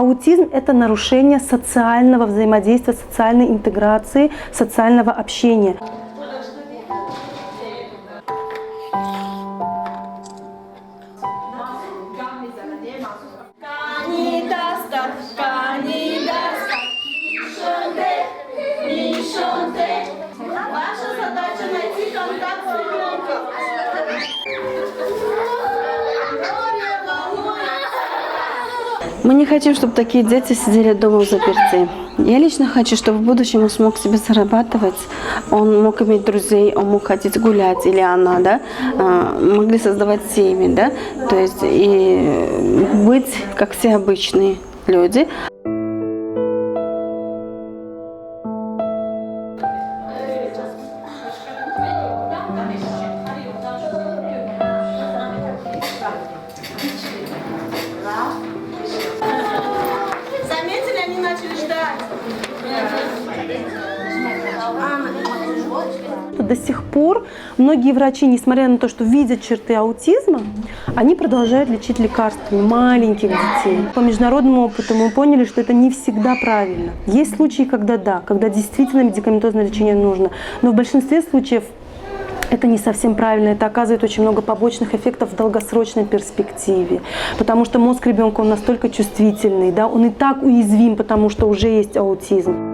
аутизм – это нарушение социального взаимодействия, социальной интеграции, социального общения. Ваша задача найти контакт с ребенком. Мы не хотим, чтобы такие дети сидели дома в заперти. Я лично хочу, чтобы в будущем он смог себе зарабатывать, он мог иметь друзей, он мог ходить гулять, или она, да, могли создавать семьи, да, то есть и быть, как все обычные люди. Заметили, они начали ждать. До сих пор многие врачи, несмотря на то, что видят черты аутизма, они продолжают лечить лекарствами маленьких детей. По международному опыту мы поняли, что это не всегда правильно. Есть случаи, когда да, когда действительно медикаментозное лечение нужно, но в большинстве случаев это не совсем правильно, это оказывает очень много побочных эффектов в долгосрочной перспективе, потому что мозг ребенка, он настолько чувствительный, да, он и так уязвим, потому что уже есть аутизм.